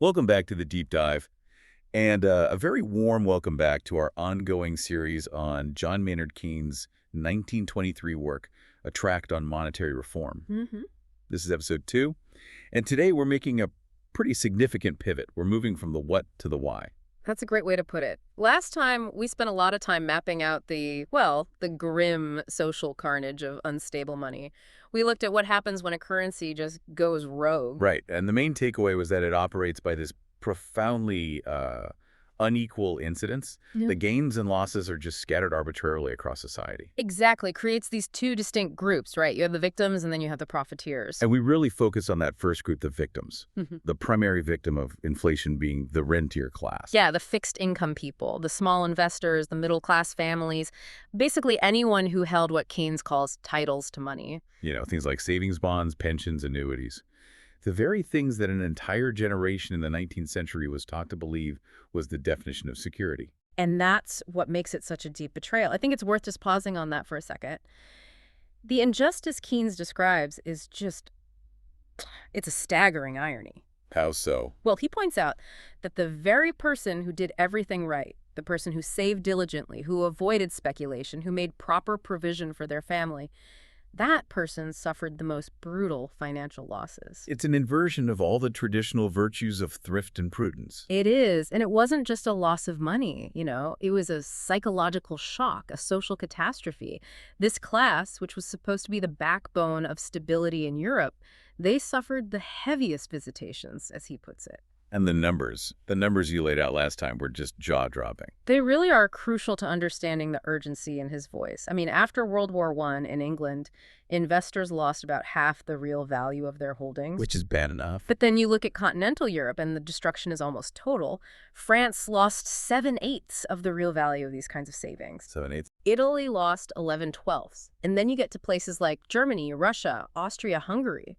Welcome back to the Deep Dive, and a very warm welcome back to our ongoing series on John Maynard Keynes' 1923 work, A Tract on Monetary Reform. This is episode 2, and today we're making a pretty significant pivot. We're moving from the what to the why. That's a great way to put it. Last time, we spent a lot of time mapping out the grim social carnage of unstable money. We looked at what happens when a currency just goes rogue. Right, and the main takeaway was that it operates by this profoundly unequal incidence. Yeah. The gains and losses are just scattered arbitrarily across society. Exactly. Creates these two distinct groups, right? You have the victims and then you have the profiteers. And we really focus on that first group, the victims. The primary victim of inflation being the rentier class. Yeah, the fixed income people, the small investors, the middle class families, basically anyone who held what Keynes calls titles to money. You know, things like savings bonds, pensions, annuities. The very things that an entire generation in the 19th century was taught to believe was the definition of security. And that's what makes it such a deep betrayal. I think it's worth just pausing on that for a second. The injustice Keynes describes is it's a staggering irony. How so? Well, he points out that the very person who did everything right, the person who saved diligently, who avoided speculation, who made proper provision for their family, that person suffered the most brutal financial losses. It's an inversion of all the traditional virtues of thrift and prudence. It is, and it wasn't just a loss of money, it was a psychological shock, a social catastrophe. This class, which was supposed to be the backbone of stability in Europe, they suffered the heaviest visitations, as he puts it. And the numbers you laid out last time were just jaw-dropping. They really are crucial to understanding the urgency in his voice. I mean, after World War I in England, investors lost about half the real value of their holdings. Which is bad enough. But then you look at continental Europe and the destruction is almost total. France lost 7/8 of the real value of these kinds of savings. 7/8. Italy lost 11/12. And then you get to places like Germany, Russia, Austria, Hungary.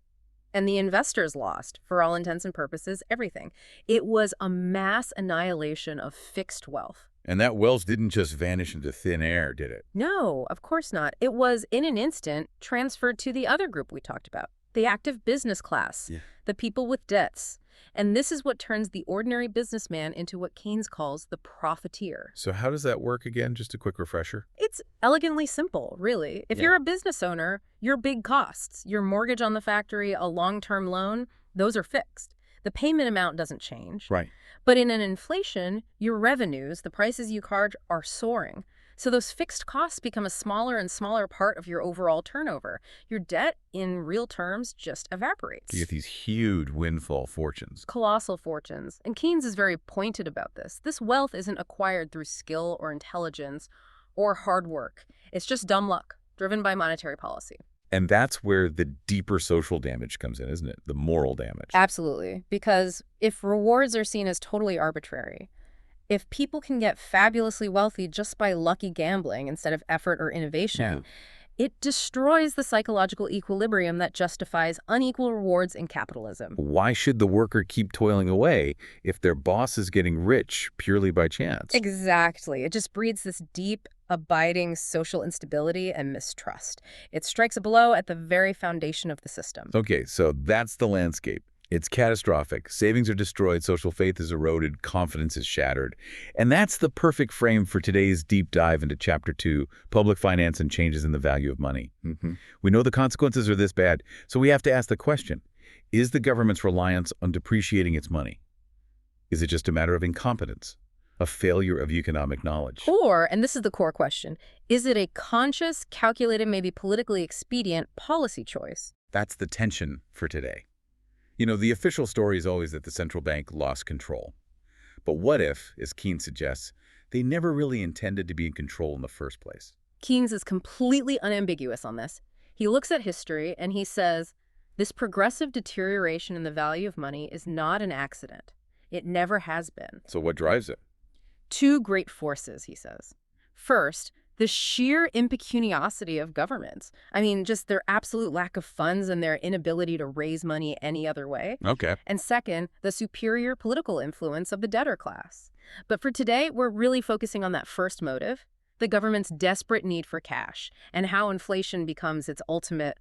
And the investors lost, for all intents and purposes, everything. It was a mass annihilation of fixed wealth. And that wealth didn't just vanish into thin air, did it? No, of course not. It was, in an instant, transferred to the other group we talked about, the active business class, the people with debts. And this is what turns the ordinary businessman into what Keynes calls the profiteer. So how does that work again? Just a quick refresher. It's elegantly simple, really. If you're a business owner, your big costs, your mortgage on the factory, a long-term loan, those are fixed. The payment amount doesn't change. Right. But in an inflation, your revenues, the prices you charge, are soaring. So those fixed costs become a smaller and smaller part of your overall turnover. Your debt, in real terms, just evaporates. You get these huge windfall fortunes. Colossal fortunes. And Keynes is very pointed about this. This wealth isn't acquired through skill or intelligence or hard work. It's just dumb luck, driven by monetary policy. And that's where the deeper social damage comes in, isn't it? The moral damage. Absolutely. Because if rewards are seen as totally arbitrary, if people can get fabulously wealthy just by lucky gambling instead of effort or innovation, it destroys the psychological equilibrium that justifies unequal rewards in capitalism. Why should the worker keep toiling away if their boss is getting rich purely by chance? Exactly. It just breeds this deep, abiding social instability and mistrust. It strikes a blow at the very foundation of the system. Okay, so that's the landscape. It's catastrophic. Savings are destroyed, social faith is eroded, confidence is shattered. And that's the perfect frame for today's deep dive into Chapter 2, Public Finance and Changes in the Value of Money. We know the consequences are this bad, so we have to ask the question, is the government's reliance on depreciating its money? Is it just a matter of incompetence, a failure of economic knowledge? Or, and this is the core question, is it a conscious, calculated, maybe politically expedient policy choice? That's the tension for today. You know, the official story is always that the central bank lost control. But what if, as Keynes suggests, they never really intended to be in control in the first place? Keynes is completely unambiguous on this. He looks at history and he says, this progressive deterioration in the value of money is not an accident. It never has been. So what drives it? Two great forces, he says. First, the sheer impecuniosity of governments. I mean, just their absolute lack of funds and their inability to raise money any other way. Okay. And second, the superior political influence of the debtor class. But for today, we're really focusing on that first motive, the government's desperate need for cash, and how inflation becomes its ultimate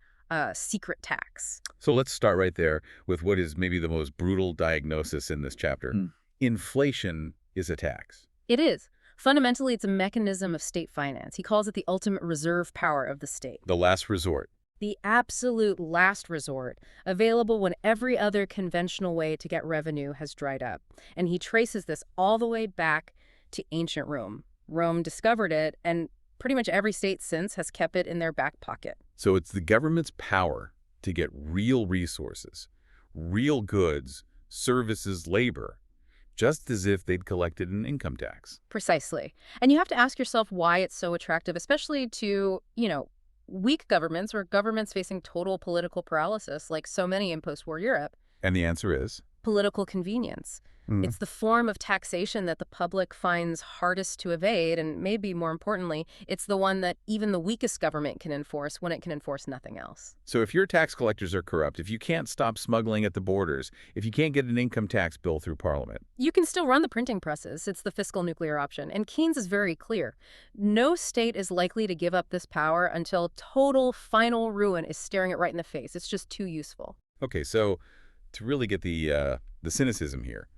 secret tax. So let's start right there with what is maybe the most brutal diagnosis in this chapter. Inflation is a tax. It is. Fundamentally, it's a mechanism of state finance. He calls it the ultimate reserve power of the state. The last resort. The absolute last resort, available when every other conventional way to get revenue has dried up. And he traces this all the way back to ancient Rome. Rome discovered it, and pretty much every state since has kept it in their back pocket. So it's the government's power to get real resources, real goods, services, labor, just as if they'd collected an income tax. Precisely. And you have to ask yourself why it's so attractive, especially to, weak governments or governments facing total political paralysis, like so many in post-war Europe. And the answer is? Political convenience. It's the form of taxation that the public finds hardest to evade, and maybe more importantly, it's the one that even the weakest government can enforce when it can enforce nothing else. So if your tax collectors are corrupt, if you can't stop smuggling at the borders, if you can't get an income tax bill through Parliament, you can still run the printing presses. It's the fiscal nuclear option. And Keynes is very clear. No state is likely to give up this power until total final ruin is staring it right in the face. It's just too useful. Okay, so to really get the cynicism here,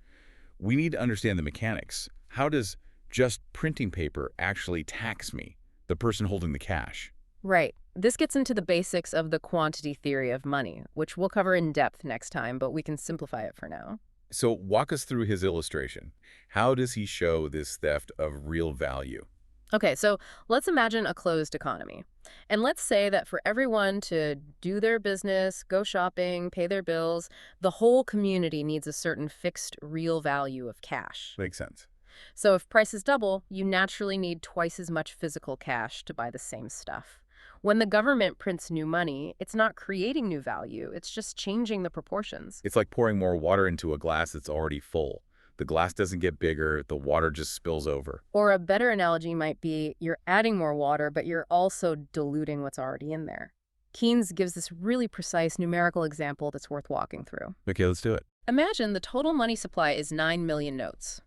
we need to understand the mechanics. How does just printing paper actually tax me, the person holding the cash? Right. This gets into the basics of the quantity theory of money, which we'll cover in depth next time, but we can simplify it for now. So walk us through his illustration. How does he show this theft of real value? Okay, so let's imagine a closed economy. And let's say that for everyone to do their business, go shopping, pay their bills, the whole community needs a certain fixed real value of cash. Makes sense. So if prices double, you naturally need twice as much physical cash to buy the same stuff. When the government prints new money, it's not creating new value, it's just changing the proportions. It's like pouring more water into a glass that's already full. The glass doesn't get bigger, the water just spills over. Or a better analogy might be you're adding more water, but you're also diluting what's already in there. Keynes gives this really precise numerical example that's worth walking through. Okay, let's do it. Imagine the total money supply is 9 million notes.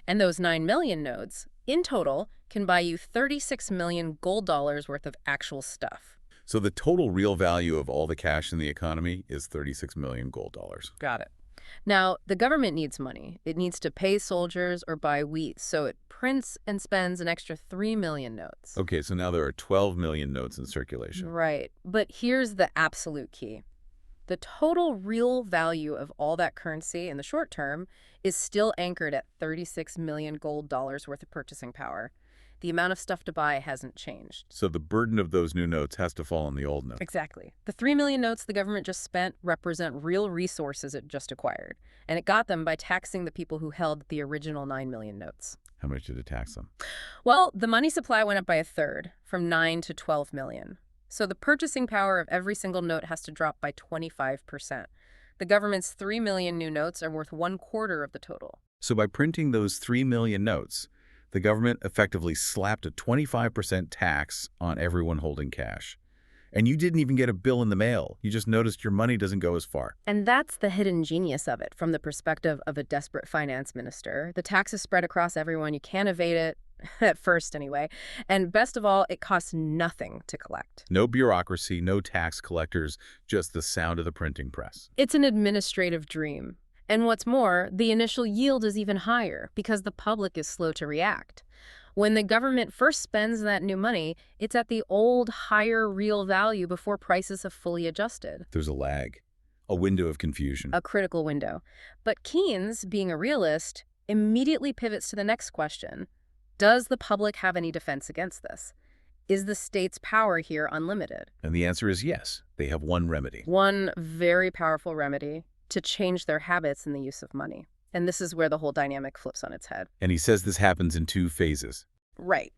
And those 9 million notes, in total, can buy you 36 million gold dollars worth of actual stuff. So the total real value of all the cash in the economy is 36 million gold dollars. Got it. Now, the government needs money. It needs to pay soldiers or buy wheat, so it prints and spends an extra 3 million notes. Okay, so now there are 12 million notes in circulation. Right. But here's the absolute key. The total real value of all that currency in the short term is still anchored at 36 million gold dollars worth of purchasing power. The amount of stuff to buy hasn't changed. So the burden of those new notes has to fall on the old notes. Exactly. The 3 million notes the government just spent represent real resources it just acquired. And it got them by taxing the people who held the original 9 million notes. How much did it tax them? Well, the money supply went up by a third, from 9 to 12 million. So the purchasing power of every single note has to drop by 25%. The government's 3 million new notes are worth 1/4 of the total. So by printing those 3 million notes, the government effectively slapped a 25% tax on everyone holding cash. And you didn't even get a bill in the mail. You just noticed your money doesn't go as far. And that's the hidden genius of it from the perspective of a desperate finance minister. The tax is spread across everyone. You can't evade it, at first anyway. And best of all, it costs nothing to collect. No bureaucracy, no tax collectors, just the sound of the printing press. It's an administrative dream. And what's more, the initial yield is even higher because the public is slow to react. When the government first spends that new money, it's at the old, higher real value before prices have fully adjusted. There's a lag, a window of confusion. A critical window. But Keynes, being a realist, immediately pivots to the next question. Does the public have any defense against this? Is the state's power here unlimited? And the answer is yes. They have one remedy. One very powerful remedy: to change their habits in the use of money. And this is where the whole dynamic flips on its head. And he says this happens in 2 phases. Right.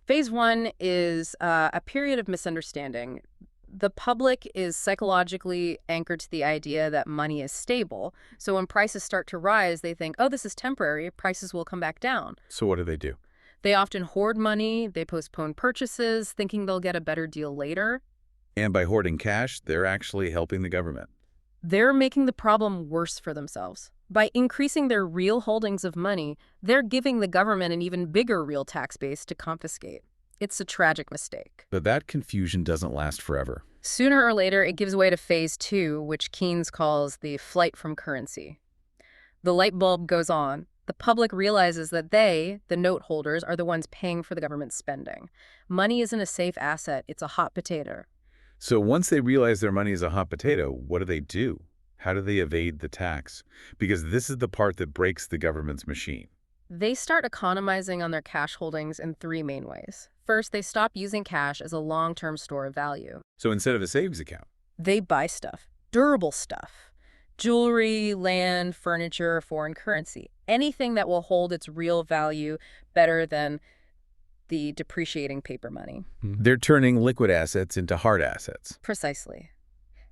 Phase 1 is a period of misunderstanding. The public is psychologically anchored to the idea that money is stable. So when prices start to rise, they think, oh, this is temporary. Prices will come back down. So what do? They often hoard money. They postpone purchases, thinking they'll get a better deal later. And by hoarding cash, they're actually helping the government. They're making the problem worse for themselves. By increasing their real holdings of money, they're giving the government an even bigger real tax base to confiscate. It's a tragic mistake. But that confusion doesn't last forever. Sooner or later, it gives way to phase two, which Keynes calls the flight from currency. The light bulb goes on. The public realizes that they, the note holders, are the ones paying for the government's spending. Money isn't a safe asset, it's a hot potato. So once they realize their money is a hot potato, what do? How do they evade the tax? Because this is the part that breaks the government's machine. They start economizing on their cash holdings in three main ways. First, they stop using cash as a long-term store of value. So instead of a savings account, They buy stuff, durable stuff. Jewelry, land, furniture, foreign currency. Anything that will hold its real value better than the depreciating paper money. they're turning liquid assets into hard assets. Precisely.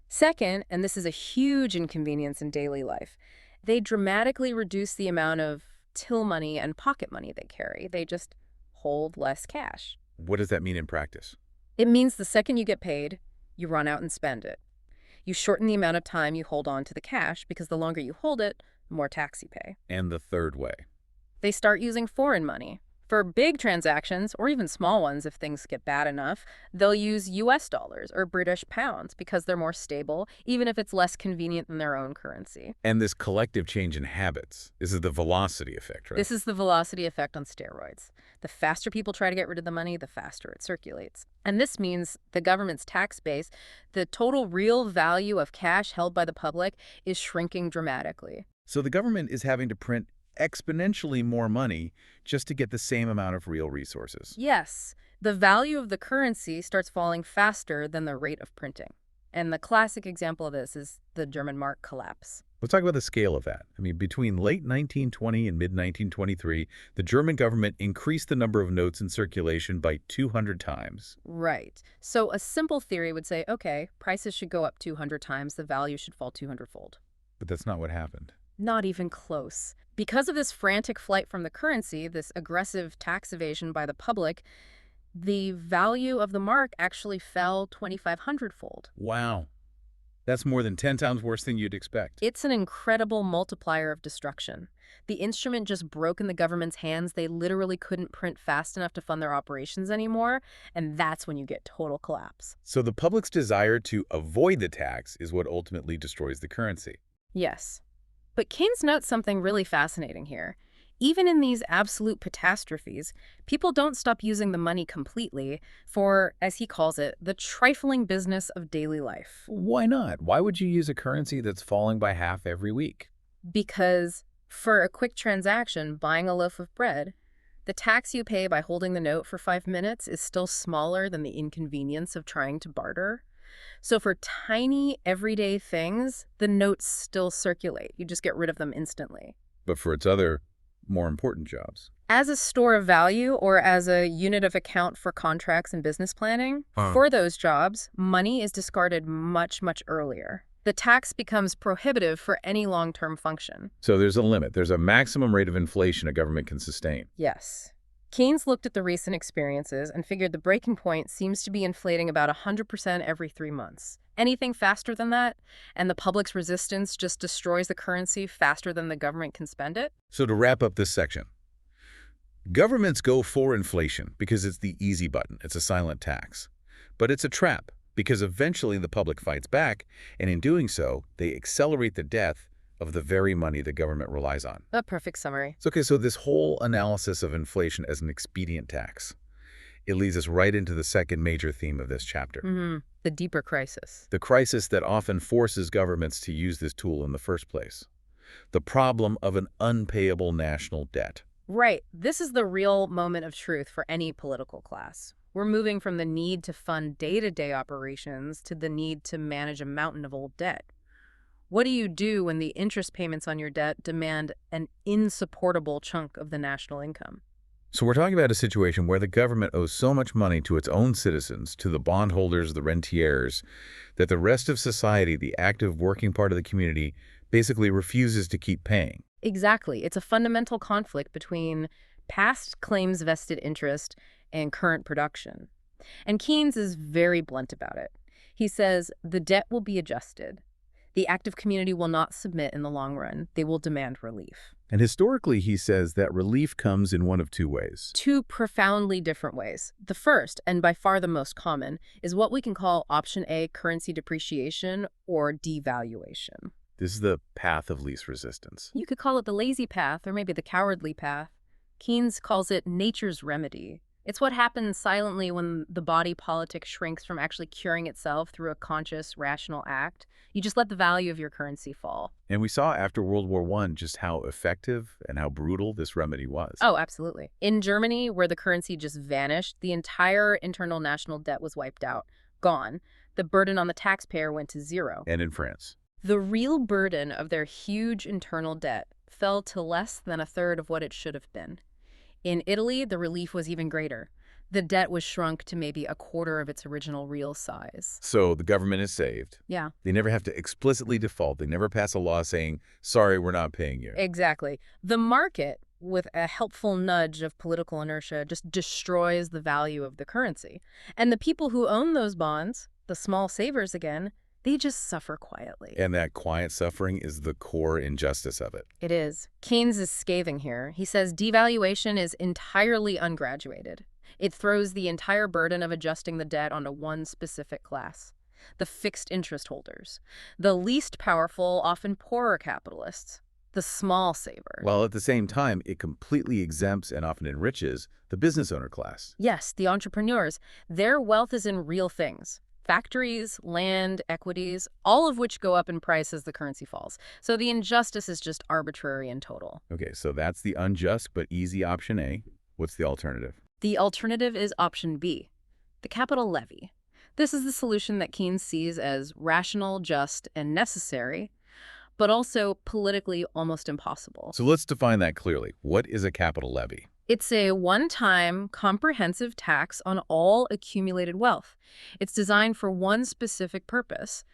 Second, and this is a huge inconvenience in daily life, they dramatically reduce the amount of till money and pocket money they carry. They just hold less cash. What does that mean in practice? It means the second you get paid, you run out and spend it. You shorten the amount of time you hold on to the cash because the longer you hold it, the more tax you pay. And the third way. They start using foreign money. For big transactions, or even small ones if things get bad enough, they'll use US dollars or British pounds because they're more stable, even if it's less convenient than their own currency. And this collective change in habits, this is the velocity effect, right? This is the velocity effect on steroids. The faster people try to get rid of the money, the faster it circulates. And this means the government's tax base, the total real value of cash held by the public, is shrinking dramatically. So the government is having to print exponentially more money just to get the same amount of real resources. Yes, the value of the currency starts falling faster than the rate of printing. And the classic example of this is the German mark collapse. Let's talk about the scale of that. I mean, between late 1920 and mid-1923, the German government increased the number of notes in circulation by 200 times. Right. So a simple theory would say, okay, prices should go up 200 times, the value should fall 200-fold. But that's not what happened. Not even close. Because of this frantic flight from the currency, this aggressive tax evasion by the public, the value of the mark actually fell 2,500-fold. Wow. That's more than 10 times worse than you'd expect. It's an incredible multiplier of destruction. The instrument just broke in the government's hands. They literally couldn't print fast enough to fund their operations anymore, and that's when you get total collapse. So the public's desire to avoid the tax is what ultimately destroys the currency. Yes. But Keynes notes something really fascinating here. Even in these absolute catastrophes, people don't stop using the money completely for, as he calls it, the trifling business of daily life. Why not? Why would you use a currency that's falling by half every week? Because for a quick transaction, buying a loaf of bread, the tax you pay by holding the note for 5 minutes is still smaller than the inconvenience of trying to barter. So for tiny, everyday things, the notes still circulate. You just get rid of them instantly. But for its other, more important jobs. As a store of value or as a unit of account for contracts and business planning, for those jobs, money is discarded much, much earlier. The tax becomes prohibitive for any long-term function. So there's a limit. There's a maximum rate of inflation a government can sustain. Yes. Keynes looked at the recent experiences and figured the breaking point seems to be inflating about 100% every 3 months. Anything faster than that, and the public's resistance just destroys the currency faster than the government can spend it? So to wrap up this section, governments go for inflation because it's the easy button. It's a silent tax. But it's a trap because eventually the public fights back, and in doing so, they accelerate the death of the very money the government relies on. A perfect summary. So, okay, so this whole analysis of inflation as an expedient tax, it leads us right into the second major theme of this chapter. The deeper crisis. The crisis that often forces governments to use this tool in the first place. The problem of an unpayable national debt. Right. This is the real moment of truth for any political class. We're moving from the need to fund day-to-day operations to the need to manage a mountain of old debt. What do you do when the interest payments on your debt demand an insupportable chunk of the national income? So we're talking about a situation where the government owes so much money to its own citizens, to the bondholders, the rentiers, that the rest of society, the active working part of the community, basically refuses to keep paying. Exactly. It's a fundamental conflict between past claims vested interest and current production. And Keynes is very blunt about it. He says the debt will be adjusted. The active community will not submit in the long run. They will demand relief. And historically, he says that relief comes in one of two ways. Two profoundly different ways. The first, and by far the most common, is what we can call option A, currency depreciation or devaluation. This is the path of least resistance. You could call it the lazy path or maybe the cowardly path. Keynes calls it nature's remedy. It's what happens silently when the body politic shrinks from actually curing itself through a conscious, rational act. You just let the value of your currency fall. And we saw after World War I just how effective and how brutal this remedy was. Oh, absolutely. In Germany, where the currency just vanished, the entire internal national debt was wiped out, gone. The burden on the taxpayer went to zero. And in France. The real burden of their huge internal debt fell to less than a third of what it should have been. In Italy, the relief was even greater. The debt was shrunk to maybe a quarter of its original real size. So the government is saved. Yeah. They never have to explicitly default. They never pass a law saying, sorry, we're not paying you. Exactly. The market, with a helpful nudge of political inertia, just destroys the value of the currency. And the people who own those bonds, the small savers again, they just suffer quietly. And that quiet suffering is the core injustice of it. It is. Keynes is scathing here. He says devaluation is entirely ungraduated. It throws the entire burden of adjusting the debt onto one specific class, the fixed interest holders, the least powerful, often poorer capitalists, the small savers. While at the same time, it completely exempts and often enriches the business owner class. Yes, the entrepreneurs. Their wealth is in real things. Factories, land, equities, all of which go up in price as the currency falls. So the injustice is just arbitrary and total. Okay, so that's the unjust but easy option A. What's the alternative? The alternative is option B, the capital levy. This is the solution that Keynes sees as rational, just, and necessary, but also politically almost impossible. So let's define that clearly. What is a capital levy? It's a one-time, comprehensive tax on all accumulated wealth. It's designed for one specific purpose,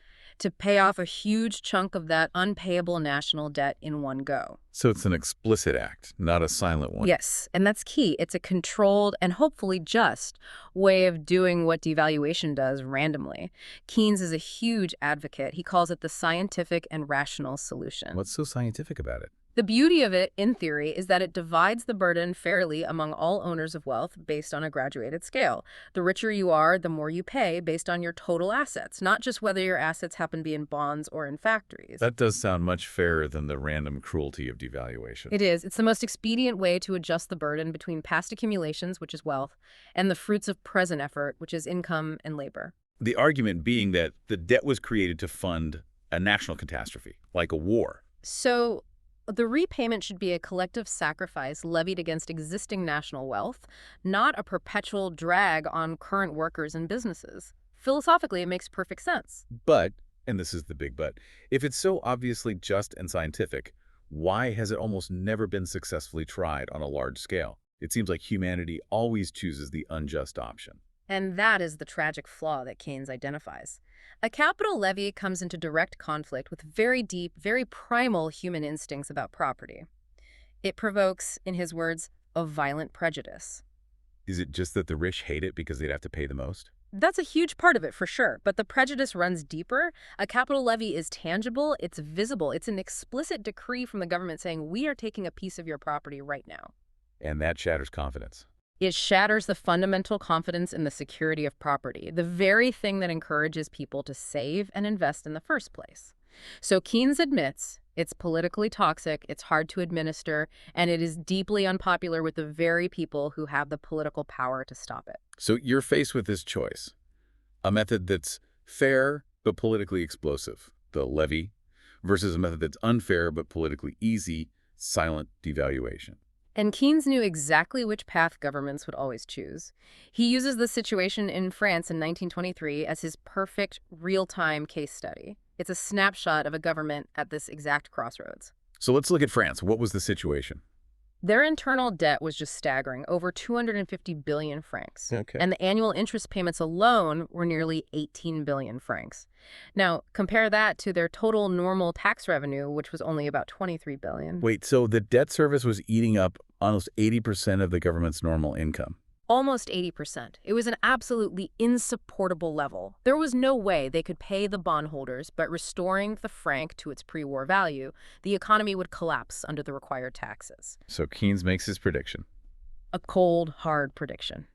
to pay off a huge chunk of that unpayable national debt in one go. So it's an explicit act, not a silent one. Yes, and that's key. It's a controlled and hopefully just way of doing what devaluation does randomly. Keynes is a huge advocate. He calls it the scientific and rational solution. What's so scientific about it? The beauty of it, in theory, is that it divides the burden fairly among all owners of wealth based on a graduated scale. The richer you are, the more you pay based on your total assets, not just whether your assets happen to be in bonds or in factories. That does sound much fairer than the random cruelty of devaluation. It is. It's the most expedient way to adjust the burden between past accumulations, which is wealth, and the fruits of present effort, which is income and labor. The argument being that the debt was created to fund a national catastrophe, like a war. So the repayment should be a collective sacrifice levied against existing national wealth, not a perpetual drag on current workers and businesses. Philosophically, it makes perfect sense. But, and this is the big but, if it's so obviously just and scientific, why has it almost never been successfully tried on a large scale? It seems like humanity always chooses the unjust option. And that is the tragic flaw that Keynes identifies. A capital levy comes into direct conflict with very deep, very primal human instincts about property. It provokes, in his words, a violent prejudice. Is it just that the rich hate it because they'd have to pay the most? That's a huge part of it, for sure, but the prejudice runs deeper. A capital levy is tangible, it's visible, it's an explicit decree from the government saying, we are taking a piece of your property right now. And that shatters confidence. It shatters the fundamental confidence in the security of property, the very thing that encourages people to save and invest in the first place. So Keynes admits it's politically toxic, it's hard to administer, and it is deeply unpopular with the very people who have the political power to stop it. So you're faced with this choice, a method that's fair but politically explosive, the levy, versus a method that's unfair but politically easy, silent devaluation. And Keynes knew exactly which path governments would always choose. He uses the situation in France in 1923 as his perfect real-time case study. It's a snapshot of a government at this exact crossroads. So let's look at France. What was the situation? Their internal debt was just staggering, over 250 billion francs. Okay. And the annual interest payments alone were nearly 18 billion francs. Now, compare that to their total normal tax revenue, which was only about 23 billion. Wait, so the debt service was eating up almost 80% of the government's normal income? Almost 80%. It was an absolutely insupportable level. There was no way they could pay the bondholders, but restoring the franc to its pre-war value, the economy would collapse under the required taxes. So Keynes makes his prediction. A cold, hard prediction.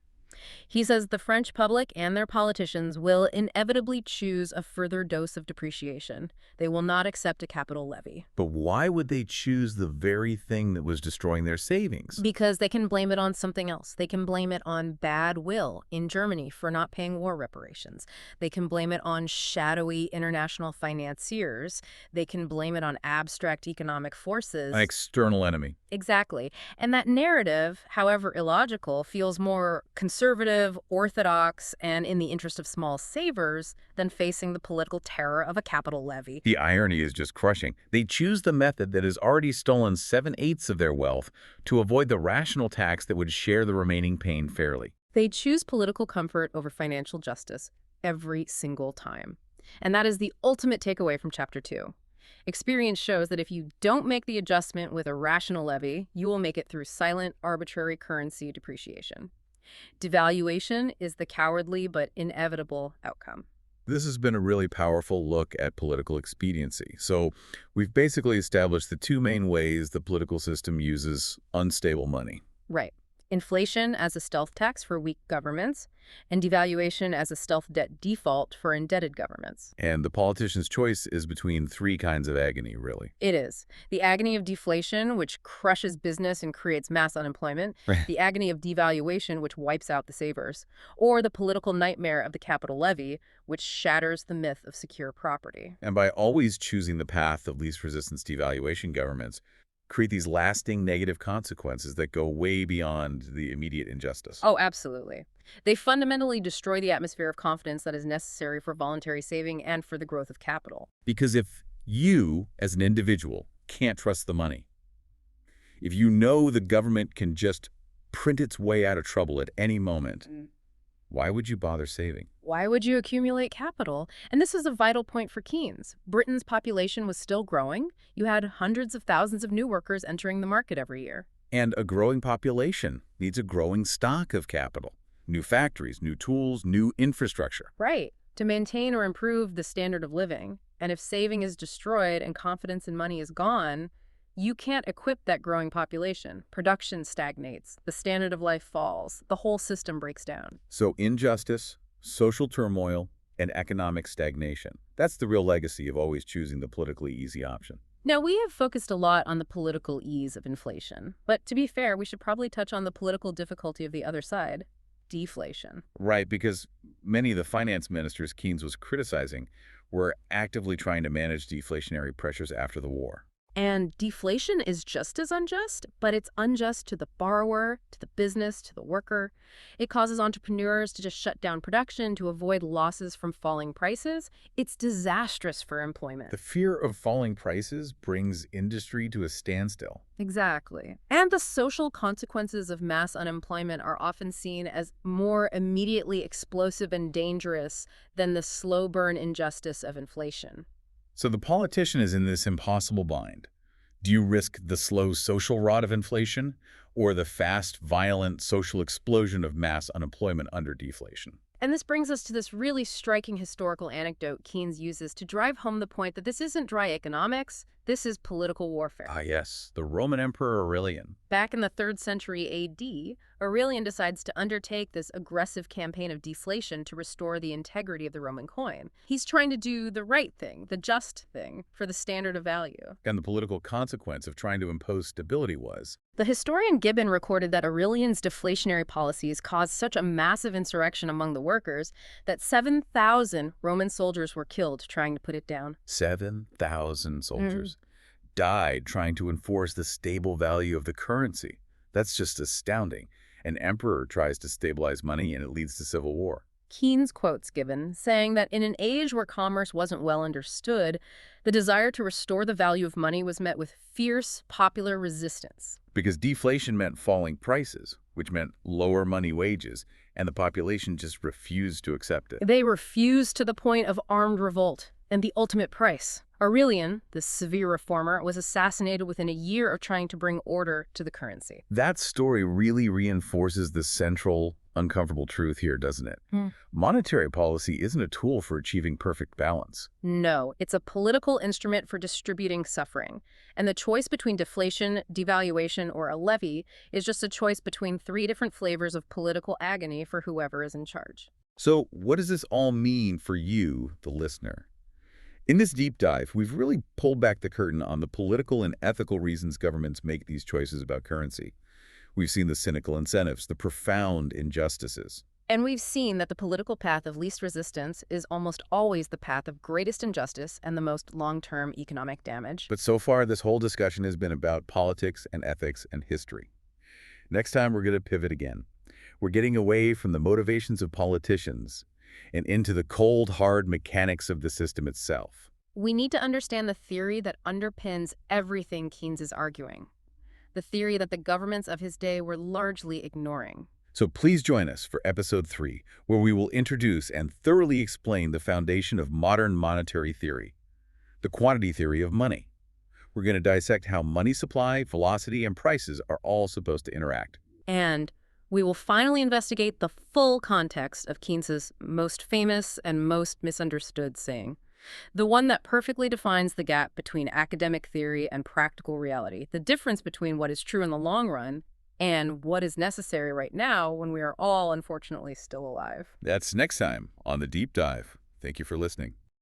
He says the French public and their politicians will inevitably choose a further dose of depreciation. They will not accept a capital levy. But why would they choose the very thing that was destroying their savings? Because they can blame it on something else. They can blame it on bad will in Germany for not paying war reparations. They can blame it on shadowy international financiers. They can blame it on abstract economic forces. An external enemy. Exactly. And that narrative, however illogical, feels more conservative, orthodox, and in the interest of small savers than facing the political terror of a capital levy. The irony is just crushing. They choose the method that has already stolen 7/8 of their wealth to avoid the rational tax that would share the remaining pain fairly. They choose political comfort over financial justice every single time. And that is the ultimate takeaway from Chapter 2. Experience shows that if you don't make the adjustment with a rational levy, you will make it through silent, arbitrary currency depreciation. Devaluation is the cowardly but inevitable outcome. This has been a really powerful look at political expediency. So we've basically established the two main ways the political system uses unstable money. Right. Inflation as a stealth tax for weak governments, and devaluation as a stealth debt default for indebted governments. And the politician's choice is between three kinds of agony, really. It is. The agony of deflation, which crushes business and creates mass unemployment. Right. The agony of devaluation, which wipes out the savers. Or the political nightmare of the capital levy, which shatters the myth of secure property. And by always choosing the path of least resistance devaluation, governments create these lasting negative consequences that go way beyond the immediate injustice. Oh, absolutely. They fundamentally destroy the atmosphere of confidence that is necessary for voluntary saving and for the growth of capital. Because if you, as an individual, can't trust the money, if you know the government can just print its way out of trouble at any moment, why would you bother saving? Why would you accumulate capital? And this is a vital point for Keynes. Britain's population was still growing. You had hundreds of thousands of new workers entering the market every year. And a growing population needs a growing stock of capital. New factories, new tools, new infrastructure. Right. To maintain or improve the standard of living. And if saving is destroyed and confidence in money is gone, you can't equip that growing population. Production stagnates. The standard of life falls. The whole system breaks down. So injustice, social turmoil, and economic stagnation. That's the real legacy of always choosing the politically easy option. Now, we have focused a lot on the political ease of inflation. But to be fair, we should probably touch on the political difficulty of the other side, deflation. Right, because many of the finance ministers Keynes was criticizing were actively trying to manage deflationary pressures after the war. And deflation is just as unjust, but it's unjust to the borrower, to the business, to the worker. It causes entrepreneurs to just shut down production to avoid losses from falling prices. It's disastrous for employment. The fear of falling prices brings industry to a standstill. Exactly. And the social consequences of mass unemployment are often seen as more immediately explosive and dangerous than the slow burn injustice of inflation. So the politician is in this impossible bind. Do you risk the slow social rot of inflation or the fast, violent social explosion of mass unemployment under deflation? And this brings us to this really striking historical anecdote Keynes uses to drive home the point that this isn't dry economics, this is political warfare. Ah, yes, the Roman Emperor Aurelian. Back in the 3rd century A.D., Aurelian decides to undertake this aggressive campaign of deflation to restore the integrity of the Roman coin. He's trying to do the right thing, the just thing, for the standard of value. And the political consequence of trying to impose stability was? The historian Gibbon recorded that Aurelian's deflationary policies caused such a massive insurrection among the workers that 7,000 Roman soldiers were killed trying to put it down. 7,000 soldiers died trying to enforce the stable value of the currency. That's just astounding. An emperor tries to stabilize money and it leads to civil war. Keynes quotes Gibbon, saying that in an age where commerce wasn't well understood, the desire to restore the value of money was met with fierce popular resistance. Because deflation meant falling prices, which meant lower money wages, and the population just refused to accept it. They refused to the point of armed revolt, and the ultimate price. Aurelian, this severe reformer, was assassinated within a year of trying to bring order to the currency. That story really reinforces the central, uncomfortable truth here, doesn't it? Hmm. Monetary policy isn't a tool for achieving perfect balance. No, it's a political instrument for distributing suffering. And the choice between deflation, devaluation, or a levy is just a choice between three different flavors of political agony for whoever is in charge. So what does this all mean for you, the listener? In this deep dive, we've really pulled back the curtain on the political and ethical reasons governments make these choices about currency. We've seen the cynical incentives, the profound injustices. And we've seen that the political path of least resistance is almost always the path of greatest injustice and the most long-term economic damage. But so far, this whole discussion has been about politics and ethics and history. Next time, we're going to pivot again. We're getting away from the motivations of politicians and into the cold, hard mechanics of the system itself. We need to understand the theory that underpins everything Keynes is arguing, the theory that the governments of his day were largely ignoring. So please join us for episode 3, where we will introduce and thoroughly explain the foundation of modern monetary theory, the quantity theory of money. We're going to dissect how money supply, velocity, and prices are all supposed to interact. And we will finally investigate the full context of Keynes's most famous and most misunderstood saying, the one that perfectly defines the gap between academic theory and practical reality, the difference between what is true in the long run and what is necessary right now when we are all, unfortunately, still alive. That's next time on The Deep Dive. Thank you for listening.